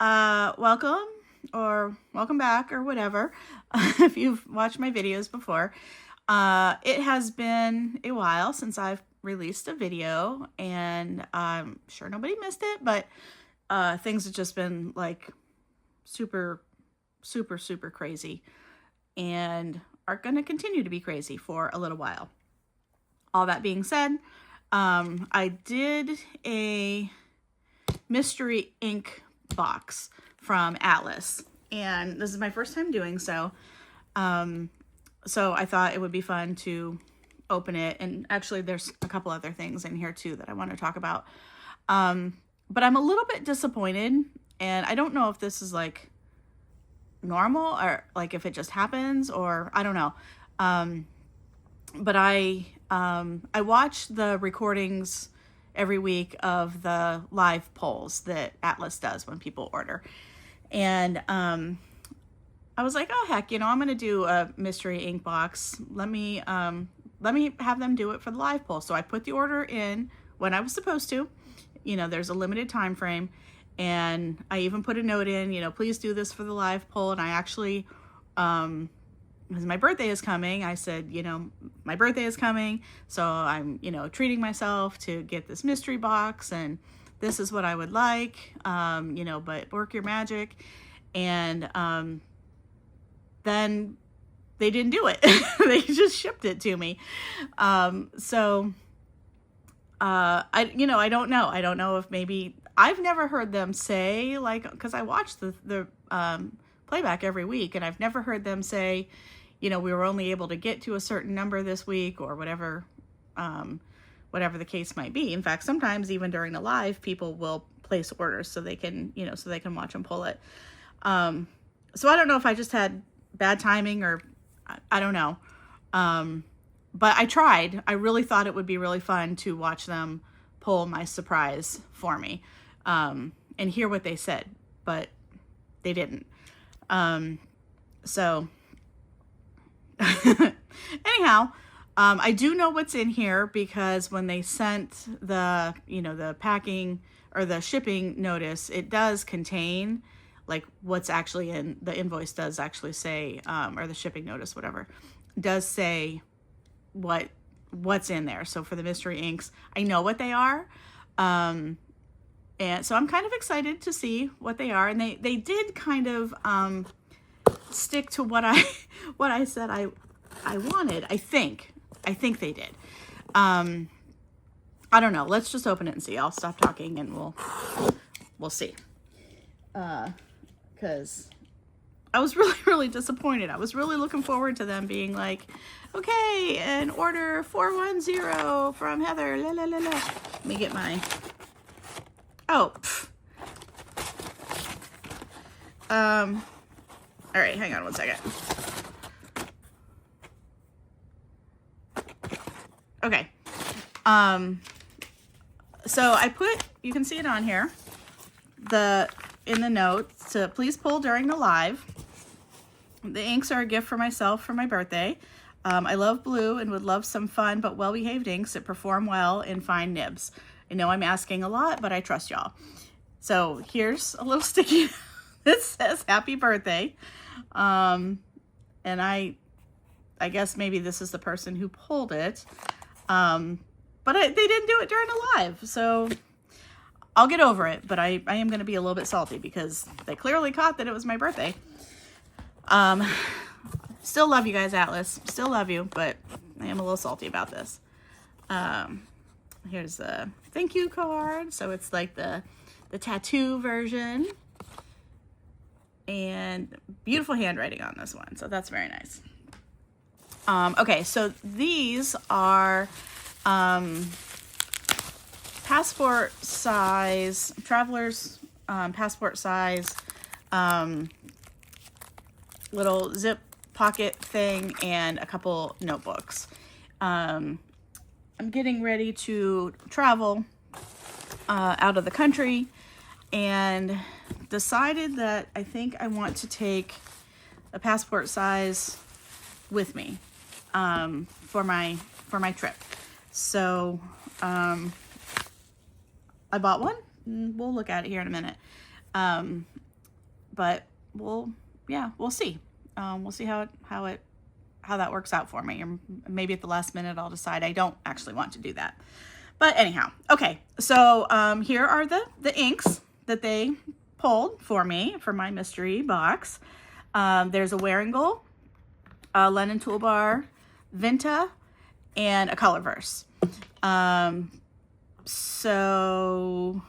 Welcome or welcome back or whatever. If you've watched my videos before, it has been a while since I've released a video, and I'm sure nobody missed it, but things have just been like super, super crazy and are going to continue to be crazy for a little while. All that being said, I did a mystery ink box from Atlas, and this is my first time doing so. So I thought it would be fun to open it, and actually there's a couple other things in here too that I want to talk about. But I'm a little bit disappointed, and I don't know if this is like normal or like if it just happens, or I don't know. But I watch the recordings every week of the live polls that Atlas does when people order. And I was like, oh heck, I'm going to do a mystery ink box. Let me have them do it for the live poll. So I put the order in when I was supposed to. There's a limited time frame, and I even put a note in, please do this for the live poll. And I actually, because my birthday is coming, I said, my birthday is coming, so I'm, treating myself to get this mystery box, and this is what I would like, but work your magic. And then they didn't do it. They just shipped it to me. I don't know. I don't know if maybe, I've never heard them say, like, because I watch the playback every week, and I've never heard them say, we were only able to get to a certain number this week, or whatever the case might be. In fact, sometimes even during the live, people will place orders so they can, so they can watch them pull it. So I don't know if I just had bad timing, or I don't know. But I tried. I really thought it would be really fun to watch them pull my surprise for me, and hear what they said, but they didn't. So anyhow, I do know what's in here, because when they sent the, the packing or the shipping notice, it does contain like what's actually in the invoice, does actually say, or the shipping notice, whatever, does say what's in there. So for the mystery inks, I know what they are. And so I'm kind of excited to see what they are. And they did kind of, stick to what I said I wanted. I think they did. I don't know. Let's just open it and see. I'll stop talking and we'll see. Because I was really disappointed. I was really looking forward to them being like, okay, and order 410 from Heather. La la la la. Let me get my. Oh. All right, hang on one second. Okay. So I put, you can see it on here, in the note, to please pull during the live. The inks are a gift for myself for my birthday. I love blue and would love some fun but well-behaved inks that perform well in fine nibs. I know I'm asking a lot, but I trust y'all. So here's a little sticky that says happy birthday. And I guess maybe this is the person who pulled it. But they didn't do it during the live, so I'll get over it. But I am going to be a little bit salty, because they clearly caught that it was my birthday. Still love you guys, Atlas. Still love you, but I am a little salty about this. Here's the thank you card. So it's like the tattoo version. And beautiful handwriting on this one, so that's very nice. Okay, so these are passport size, traveler's passport size little zip pocket thing, and a couple notebooks. I'm getting ready to travel out of the country, and decided that I think I want to take a passport size with me for my trip. So I bought one. We'll look at it here in a minute. but yeah, we'll see. We'll see how that works out for me. Or maybe at the last minute I'll decide I don't actually want to do that. But anyhow, okay. So here are the inks that they pulled for me for my mystery box. There's a Wearingeul, a Lennon Toolbar, Vinta, and a Colorverse. So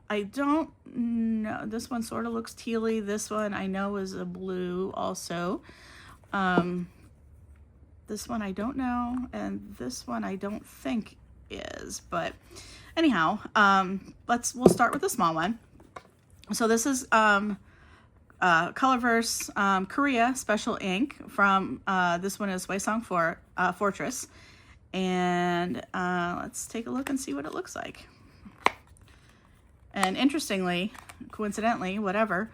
I don't know. This one sort of looks tealy. This one I know is a blue also. This one I don't know, and this one I don't think is. But anyhow, we'll start with the small one. So this is Colorverse Korea Special Ink from this one is Hwasong Fortress, and let's take a look and see what it looks like. And interestingly, coincidentally, whatever,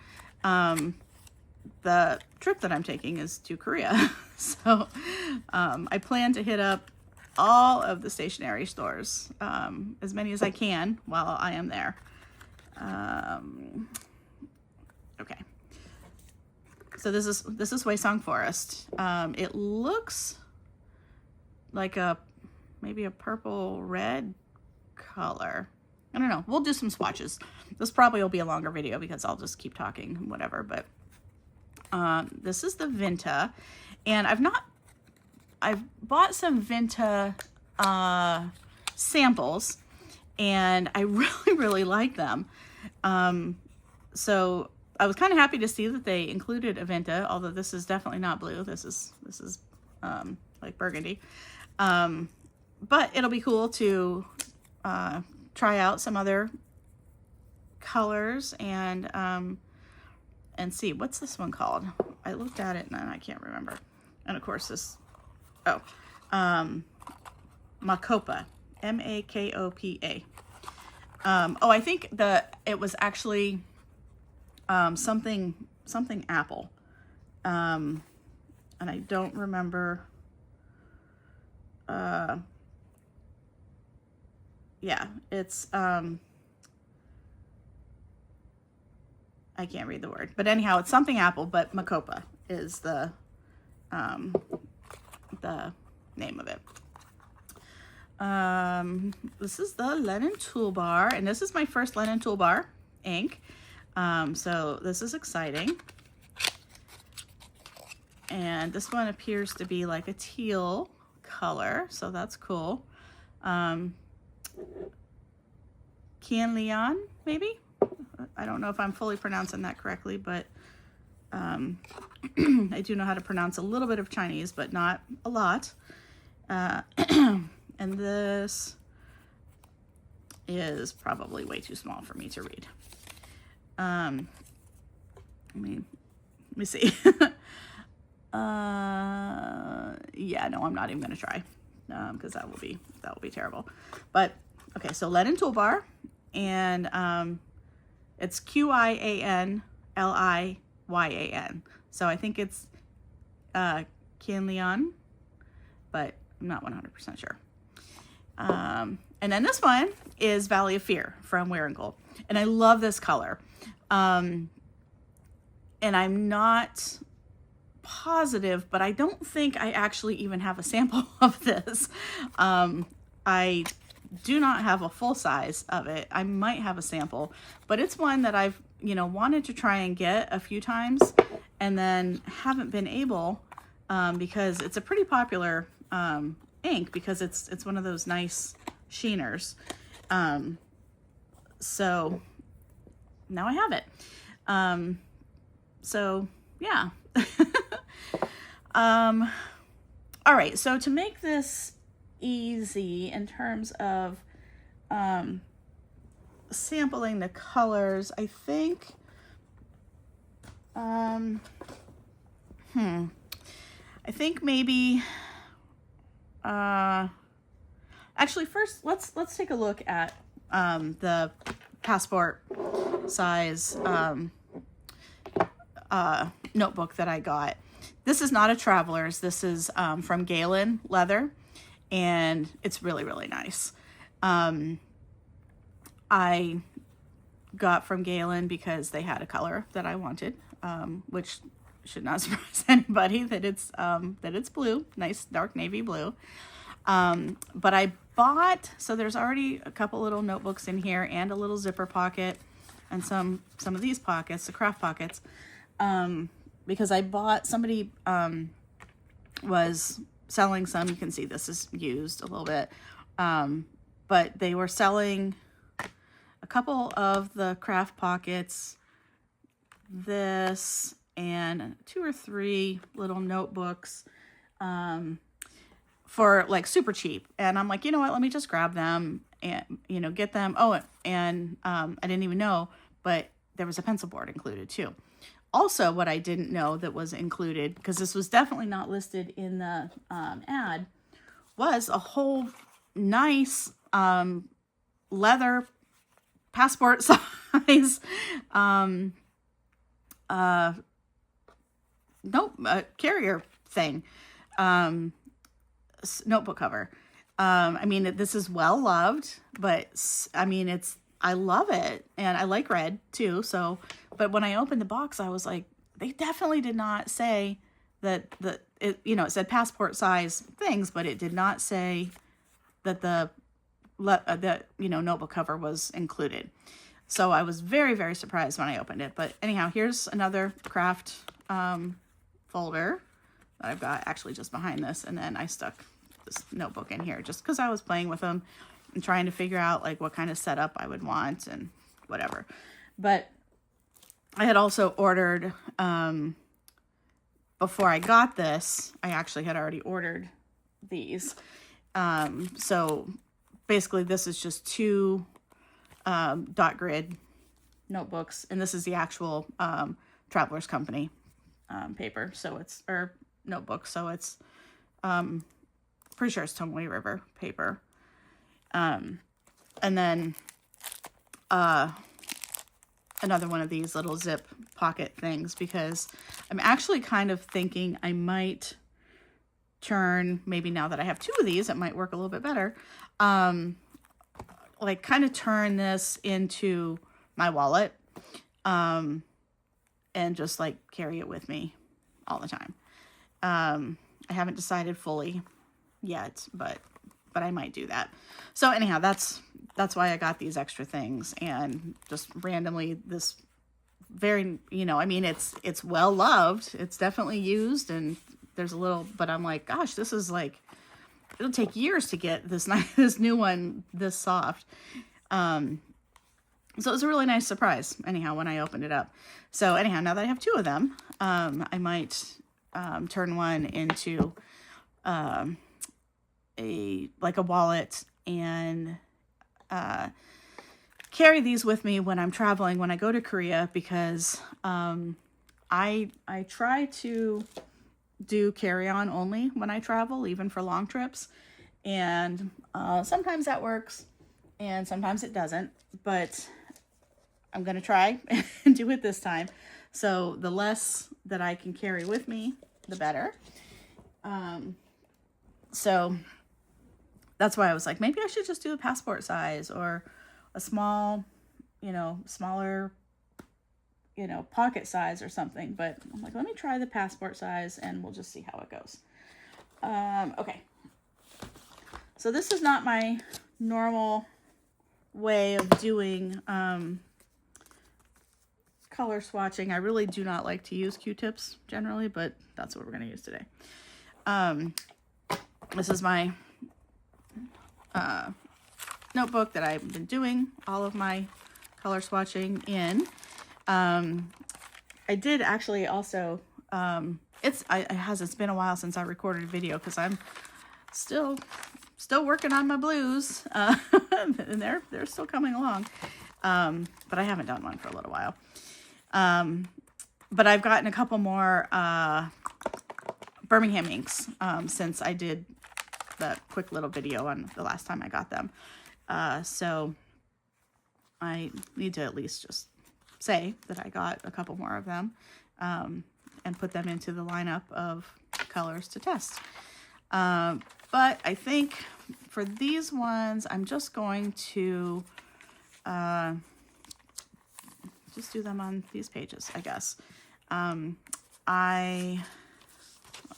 the trip that I'm taking is to Korea. So I plan to hit up all of the stationery stores, as many as I can while I am there. Okay. So this is Hwasong Forest. It looks like maybe a purple red color. I don't know. We'll do some swatches. This probably will be a longer video because I'll just keep talking, whatever. But this is the Vinta, and I've bought some Vinta samples, and I really like them. So I was kind of happy to see that they included a Vinta, although this is definitely not blue. This is like burgundy. But it'll be cool to try out some other colors and see. What's this one called? I looked at it and I can't remember. And of course this, Makopa, M-A-K-O-P-A. I think it was actually something apple, and I don't remember. Yeah, it's I can't read the word, but anyhow, it's something apple, but Makopa is the name of it. This is the Lennon Toolbar, and this is my first Lennon Toolbar ink. So this is exciting. And this one appears to be like a teal color, so that's cool. Kianlian, maybe? I don't know if I'm fully pronouncing that correctly, but I do know how to pronounce a little bit of Chinese, but not a lot. And this is probably way too small for me to read. Let me see. Yeah, no, I'm not even gonna try, because that will be terrible. But okay, so Lennon Toolbar, and it's Qianliyan. So I think it's Kianlian, but I'm not 100% sure. And then this one is Valley of Fear from Wearingeul, and I love this color. And I'm not positive, but I don't think I actually even have a sample of this. I do not have a full size of it. I might have a sample, but it's one that I've, wanted to try and get a few times and then haven't been able, because it's a pretty popular ink, because it's one of those nice sheeners. So now I have it. So yeah. All right, so to make this easy in terms of sampling the colors, I think I think maybe actually first let's take a look at the passport size notebook that I got. This is not a Traveler's. This is from Galen Leather, and it's really nice. I got from Galen because they had a color that I wanted, which should not surprise anybody that it's blue, nice dark navy blue. But I bought, so there's already a couple little notebooks in here and a little zipper pocket and some of these pockets, the craft pockets, because I bought, somebody was selling some. You can see this is used a little bit, but they were selling a couple of the craft pockets, this, and 2 or 3 little notebooks for like super cheap. And I'm like, you know what, let me just grab them and, you know, get them. Oh, and I didn't even know, but there was a pencil board included too. Also, what I didn't know that was included, because this was definitely not listed in the ad, was a whole nice leather passport size carrier thing, notebook cover. I mean, this is well loved, but I mean, I love it, and I like red too. So, but when I opened the box, I was like, they definitely did not say that it said passport size things, but it did not say that the notebook cover was included. So I was very, very surprised when I opened it. But anyhow, here's another craft folder that I've got actually just behind this. And then I stuck this notebook in here just because I was playing with them and trying to figure out like what kind of setup I would want and whatever. But I had also ordered, before I got this, I actually had already ordered these. So basically this is just 2 dot grid notebooks, and this is the actual Travelers Company paper, so it's, or notebook, so it's pretty sure it's Tomoe River paper. And then another one of these little zip pocket things, because I'm actually kind of thinking I might turn, maybe now that I have 2 of these, it might work a little bit better, like kind of turn this into my wallet, and just like carry it with me all the time. I haven't decided fully yet, but I might do that. So anyhow, that's why I got these extra things, and just randomly this very, I mean, it's well loved. It's definitely used, and there's a little, but I'm like, gosh, this is like, it'll take years to get this new one this soft. So it was a really nice surprise, anyhow, when I opened it up. So anyhow, now that I have 2 of them, I might turn one into a wallet, and carry these with me when I'm traveling, when I go to Korea, because I try to do carry-on only when I travel, even for long trips, and sometimes that works and sometimes it doesn't, but I'm gonna try and do it this time. So the less that I can carry with me, the better. So that's why I was like, maybe I should just do a passport size or a small, smaller, pocket size or something. But I'm like, let me try the passport size and we'll just see how it goes. Okay. So this is not my normal way of doing color swatching. I really do not like to use Q-tips generally, but that's what we're going to use today. This is my notebook that I've been doing all of my color swatching in. I did actually also, it's been a while since I recorded a video because I'm still working on my blues, and they're still coming along. But I haven't done one for a little while. But I've gotten a couple more Birmingham inks since I did that quick little video on the last time I got them. So I need to at least just say that I got a couple more of them and put them into the lineup of colors to test. But I think for these ones, I'm just going to just do them on these pages, I guess. Let's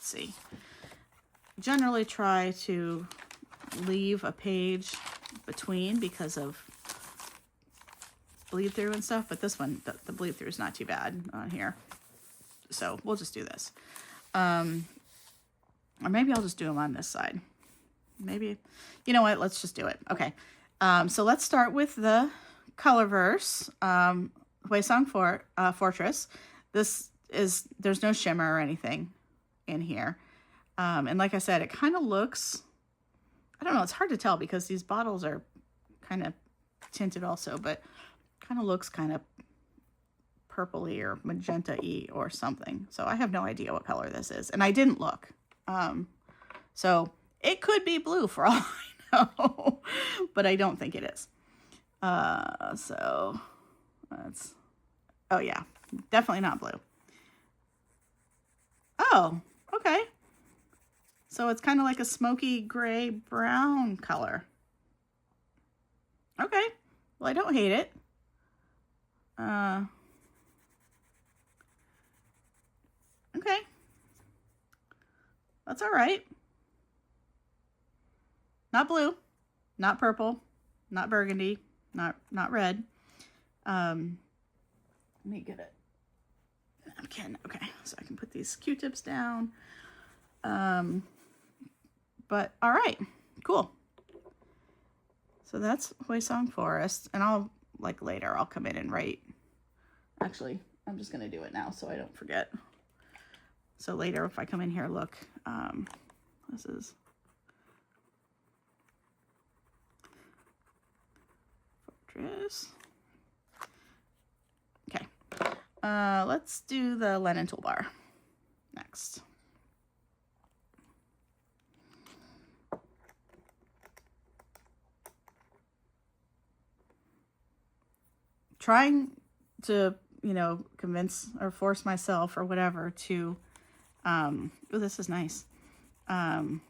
see, generally try to leave a page between because of bleed through and stuff, but this one, the bleed through is not too bad on here. So we'll just do this. Or maybe I'll just do them on this side. Maybe, you know what, let's just do it. Okay, so let's start with the Colorverse Huisong Fortress. This is, there's no shimmer or anything in here. And like I said, it kind of looks, I don't know, it's hard to tell because these bottles are kind of tinted also, but kind of looks kind of purpley or magenta-y or something. So I have no idea what color this is, and I didn't look. So it could be blue for all I know, but I don't think it is. So that's, oh yeah, definitely not blue. Oh, okay. So it's kind of like a smoky gray brown color. Okay, well, I don't hate it. Okay, that's all right. Not blue, not purple, not burgundy, not red. Let me get it. Napkin. Okay, so I can put these Q-tips down. But all right, cool. So that's Huisong Forest, and I'll, like, later I'll come in and write. Actually, I'm just gonna do it now so I don't forget. So later, if I come in here, look, this is Fortress. Okay, let's do the Lennon toolbar next. Trying to, you know, convince or force myself or whatever to, oh, this is nice. You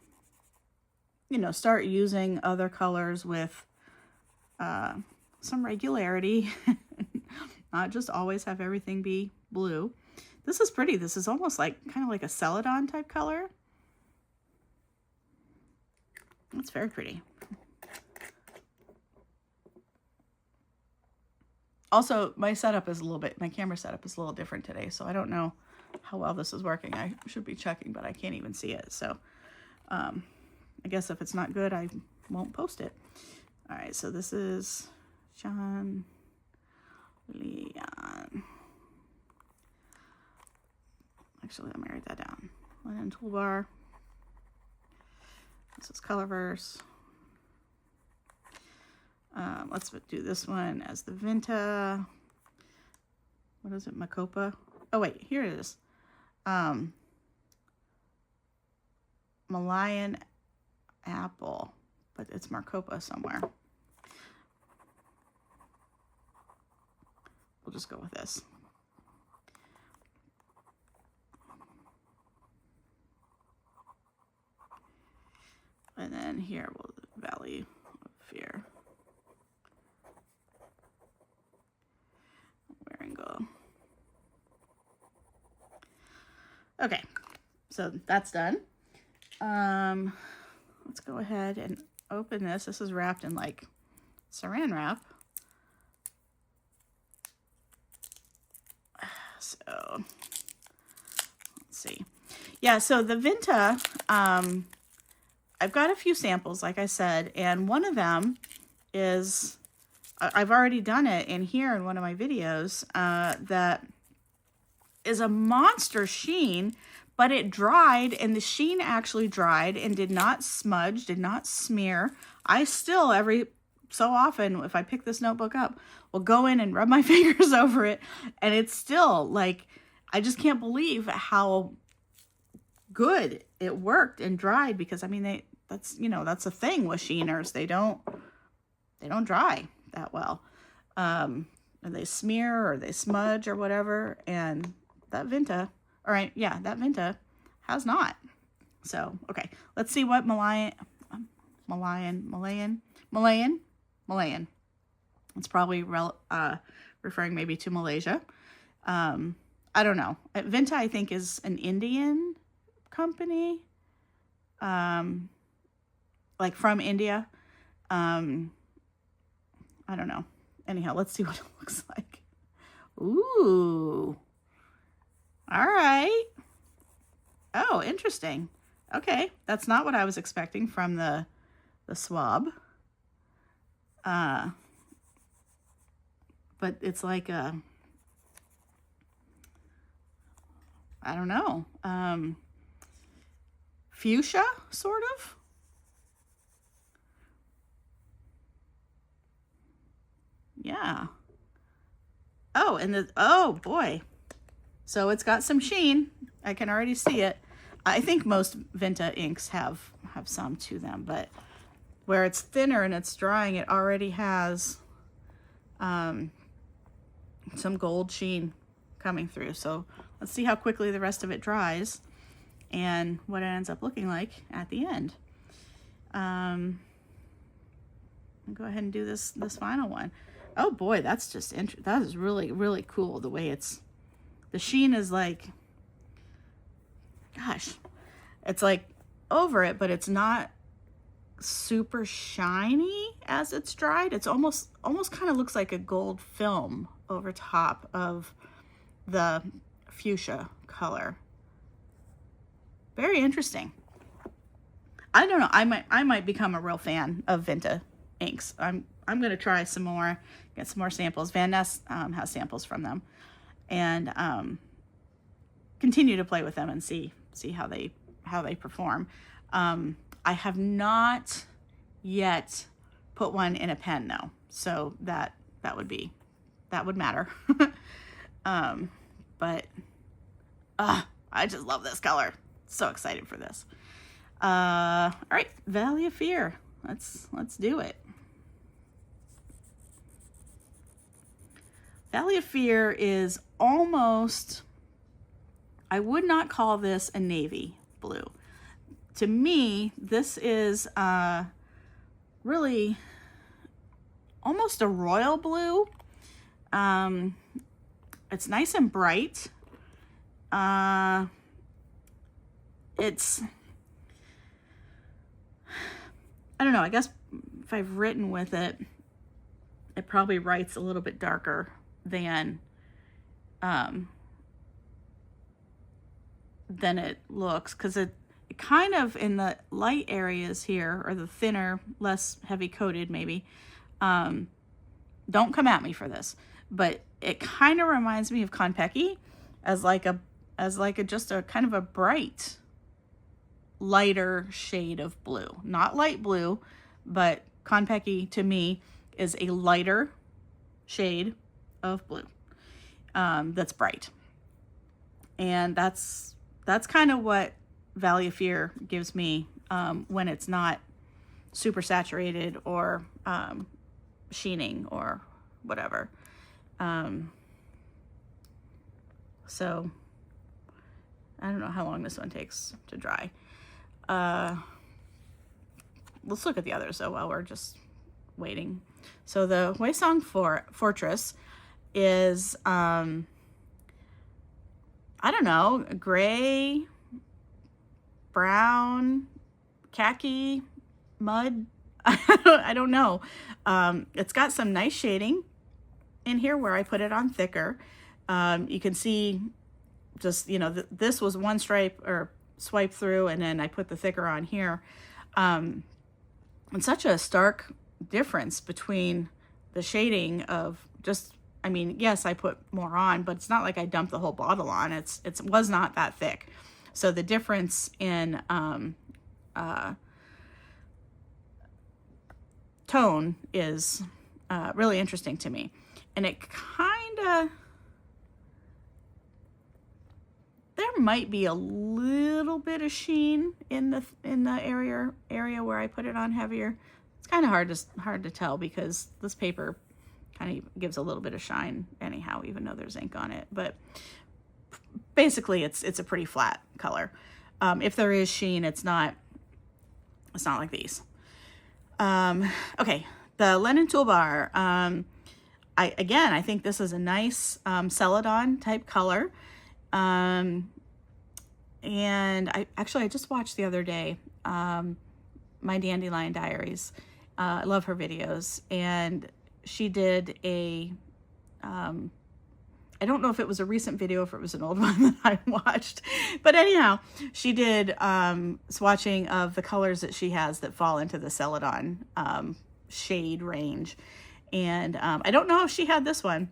know, start using other colors with some regularity. Not just always have everything be blue. This is pretty. This is almost like, kind of like a Celadon type color. It's very pretty. Also, my setup is a little bit, my camera setup is a little different today, so I don't know how well this is working. I should be checking, but I can't even see it. So I guess if it's not good, I won't post it. All right, so this is John Leon. Actually, let me write that down. Lennon toolbar. This is Colorverse. Let's do this one as the Vinta. What is it? Macopa. Oh wait, here it is. Malayan apple, but it's Marcopa somewhere. We'll just go with this. And then here, we'll Valley of Fear. Waringal. Okay, so that's done. Let's go ahead and open this. This is wrapped in like saran wrap. So let's see. Yeah, so the Vinta, I've got a few samples, like I said, and one of them is, I've already done it in here in one of my videos, that is a monster sheen, but it dried, and the sheen actually dried and did not smudge, did not smear. I still, every so often, if I pick this notebook up, will go in and rub my fingers over it, and it's still, like, I just can't believe how good it worked and dried, because, I mean, that's, you know, that's a thing with sheeners. They don't dry that well. And they smear or they smudge or whatever, and that Vinta, all right, yeah, that Vinta has not. So, okay, let's see what Malayan. It's probably referring maybe to Malaysia. I don't know. Vinta, I think, is an Indian company, like from India. I don't know. Anyhow, let's see what it looks like. Ooh. All right. Oh, interesting. Okay, that's not what I was expecting from the swab. But it's like a, I don't know, fuchsia, sort of. Yeah. Oh, and oh boy. So it's got some sheen. I can already see it. I think most Vinta inks have some to them, but where it's thinner and it's drying, it already has some gold sheen coming through. So let's see how quickly the rest of it dries and what it ends up looking like at the end. I'll go ahead and do this final one. Oh boy, that's just interesting. That is really, really cool the way the sheen is like, gosh, it's like over it, but it's not super shiny as it's dried. It's almost kind of looks like a gold film over top of the fuchsia color. Very interesting. I don't know. I might become a real fan of Vinta inks. I'm gonna try some more, get some more samples. Van Ness has samples from them, and continue to play with them and see how they perform. I have not yet put one in a pen though, so that would matter. But I just love this color. So excited for this. All right, Valley of Fear. Let's do it. Valley of Fear is almost, I would not call this a navy blue. To me, this is really almost a royal blue. It's nice and bright. It's, I don't know, I guess if I've written with it, it probably writes a little bit darker than it looks, because it kind of, in the light areas here, or the thinner, less heavy coated maybe, don't come at me for this, but it kind of reminds me of Konpeki as like a just a kind of a bright, lighter shade of blue. Not light blue, but Konpeki to me is a lighter shade of blue that's bright. And that's kind of what Valley of Fear gives me when it's not super saturated or sheening or whatever. So I don't know how long this one takes to dry. Let's look at the others though while we're just waiting. So the Huisong Fortress is, I don't know, gray, brown, khaki, mud. I don't know. It's got some nice shading in here where I put it on thicker. You can see just, you know, this was one stripe or swipe through, and then I put the thicker on here. And such a stark difference between the shading of just, I mean, yes, I put more on, but it's not like I dumped the whole bottle on. It was not that thick. So the difference in tone is really interesting to me. And it kind of, there might be a little bit of sheen in the area where I put it on heavier. It's kind of hard to tell because this paper kind of gives a little bit of shine anyhow, even though there's ink on it. But basically, it's a pretty flat color. If there is sheen, it's not like these. Okay, the Lennon Toolbar. I think this is a nice Celadon type color. And I just watched the other day My Dandelion Diaries. I love her videos, and she did a I don't know if it was a recent video or if it was an old one that I watched, but anyhow, she did swatching of the colors that she has that fall into the Celadon shade range. And I don't know if she had this one,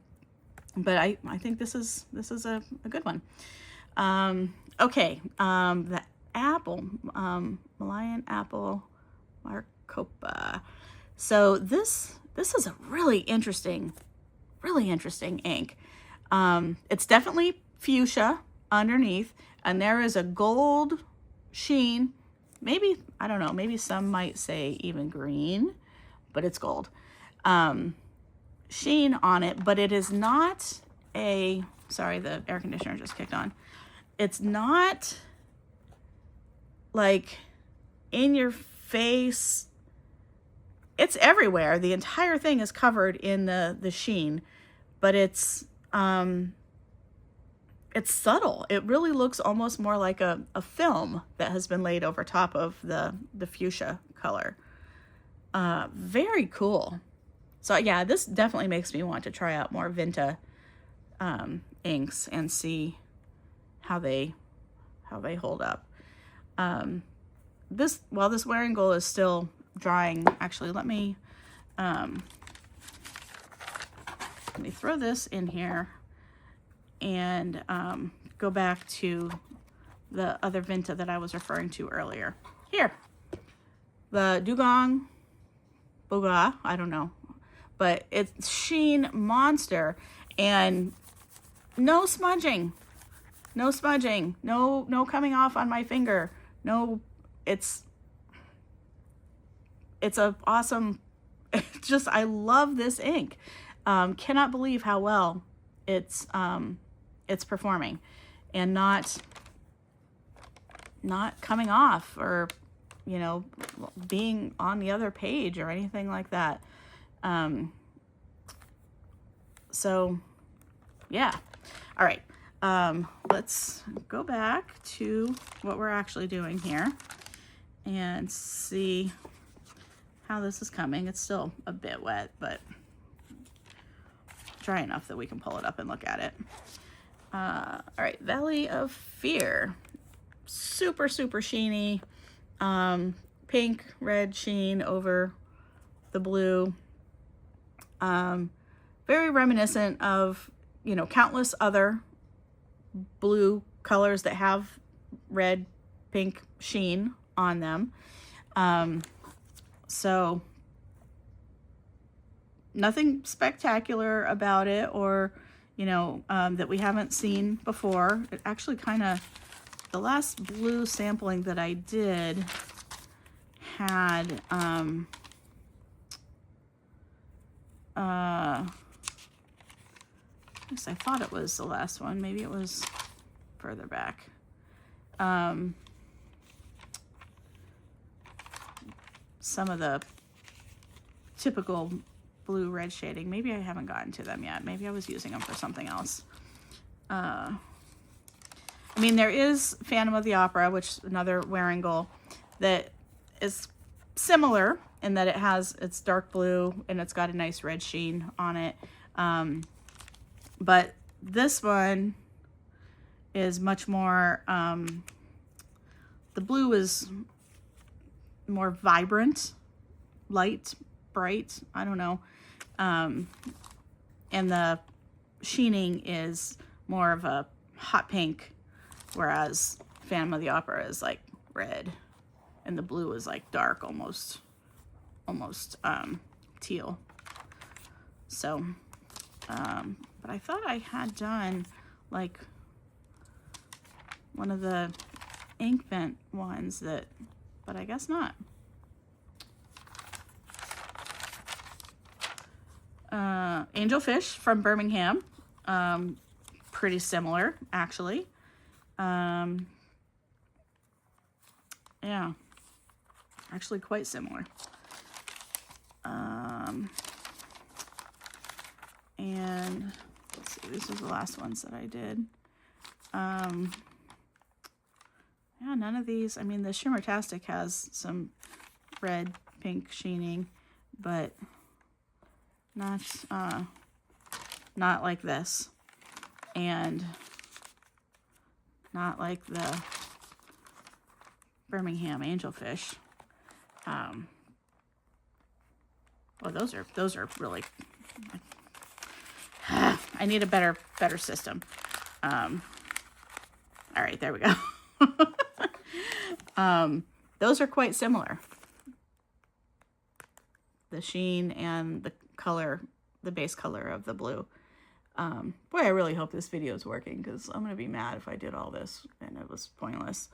but I think this is a good one. Okay, the apple, Malayan apple Marcopa. So this is a really interesting ink. It's definitely fuchsia underneath, and there is a gold sheen. Maybe, I don't know, maybe some might say even green, but it's gold. Sheen on it, but it is not a, sorry, the air conditioner just kicked on. It's not like in your face. It's everywhere. The entire thing is covered in the sheen, but it's subtle. It really looks almost more like a film that has been laid over top of the fuchsia color. Very cool. So yeah, this definitely makes me want to try out more Vinta inks and see how they hold up. While this Wearingeul is still drying, actually let me throw this in here and go back to the other Vinta that I was referring to earlier. Here, the Dugong Boga, I don't know, but it's Sheen Monster, and no smudging, no coming off on my finger. No, it's a awesome, I love this ink. Cannot believe how well it's performing and not coming off or, you know, being on the other page or anything like that. So yeah. All right. Let's go back to what we're actually doing here and see how this is coming. It's still a bit wet, but dry enough that we can pull it up and look at it. All right, Valley of Fear. Super sheeny. Pink, red sheen over the blue. Very reminiscent of, you know, countless other blue colors that have red, pink sheen on them. So nothing spectacular about it, or, you know, that we haven't seen before. It actually kind of, the last blue sampling that I did had, yes, I thought it was the last one. Maybe it was further back. Some of the typical blue red shading. Maybe I haven't gotten to them yet. Maybe I was using them for something else. I mean, there is Phantom of the Opera, which is another Wearingeul that is similar in that it's dark blue and it's got a nice red sheen on it. But this one is much more, the blue is more vibrant, light, bright, I don't know. And the sheening is more of a hot pink, whereas Phantom of the Opera is like red, and the blue is like dark, almost teal. So, but I thought I had done like one of the Inkvent ones but I guess not. Angelfish from Birmingham. Pretty similar, actually. Yeah, actually quite similar. And let's see, these are the last ones that I did. Yeah, none of these, I mean, the Shimmertastic has some red, pink sheening, but not like this. And not like the Birmingham Angelfish. Well, those are really, I need a better system. All right, there we go. Those are quite similar. The sheen and the color, the base color of the blue. Boy, I really hope this video is working, because I'm going to be mad if I did all this and it was pointless.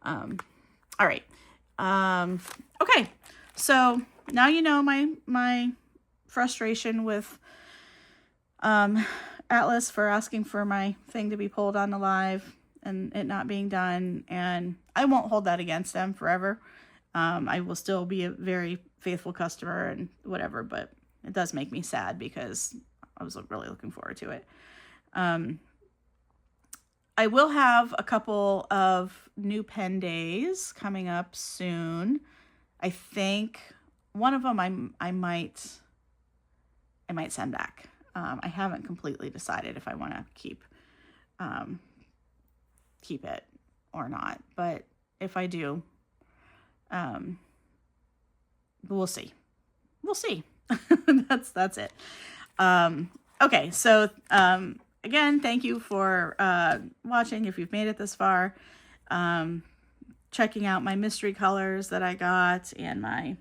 All right. Okay. So now you know my frustration with Atlas for asking for my thing to be pulled on the live and it not being done. And I won't hold that against them forever. I will still be a very faithful customer and whatever, but it does make me sad because I was really looking forward to it. I will have a couple of new pen days coming up soon. I think one of them I might send back. I haven't completely decided if I want to keep it or not, but if I do, we'll see. We'll see. That's it. Okay, so again, thank you for watching if you've made it this far. Checking out my mystery colors that I got and my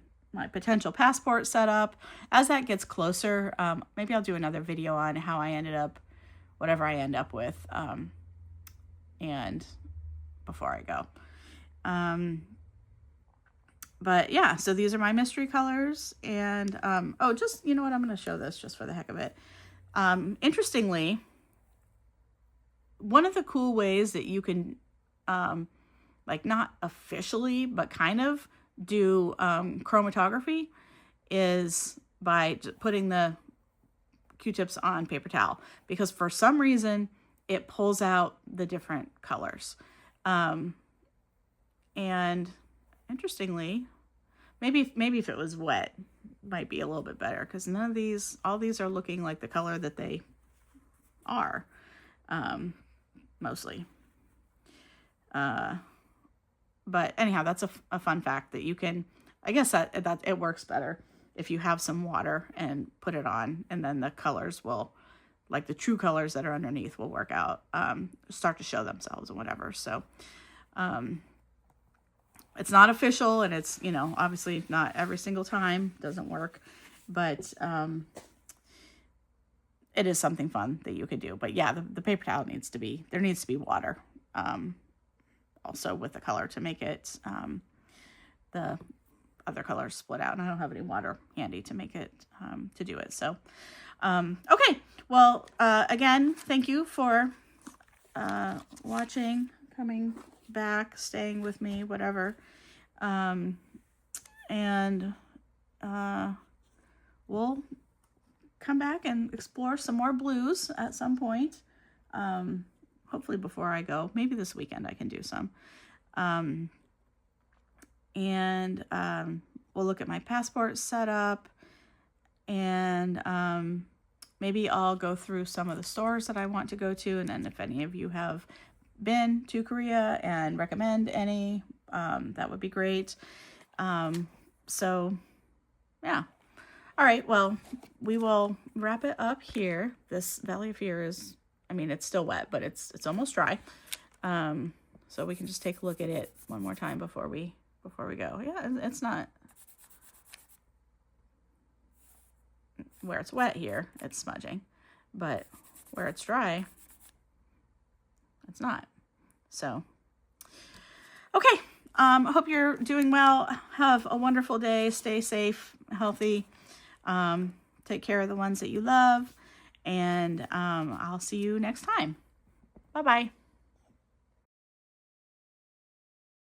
potential passport setup. As that gets closer, maybe I'll do another video on how I ended up, whatever I end up with, and before I go. But yeah, so these are my mystery colors. And oh, just, you know what, I'm going to show this just for the heck of it. Interestingly, one of the cool ways that you can, like not officially, but kind of do chromatography is by putting the Q-tips on paper towel, because for some reason it pulls out the different colors. And interestingly, maybe if it was wet, might be a little bit better, because none of these, all these are looking like the color that they are, mostly. But anyhow, that's a fun fact that you can, I guess that it works better if you have some water and put it on, and then the colors will, like the true colors that are underneath will work out, start to show themselves and whatever. So, it's not official, and it's, you know, obviously not every single time, doesn't work, but it is something fun that you could do. But yeah, the paper towel needs to be, there needs to be water, also with the color to make it, the other colors split out. And I don't have any water handy to make it, to do it. So, okay. Well, again, thank you for, watching, coming back, staying with me, whatever. And, we'll come back and explore some more blues at some point. Hopefully before I go, maybe this weekend I can do some. And we'll look at my passport setup, and maybe I'll go through some of the stores that I want to go to. And then if any of you have been to Korea and recommend any, that would be great. So yeah. All right, well, we will wrap it up here. This Valley of Fear is, I mean, it's still wet, but it's almost dry. So we can just take a look at it one more time before we go. Yeah, it's not, where it's wet here, it's smudging, but where it's dry, it's not. So, okay. I hope you're doing well. Have a wonderful day. Stay safe, healthy. Take care of the ones that you love, and I'll see you next time. Bye-bye.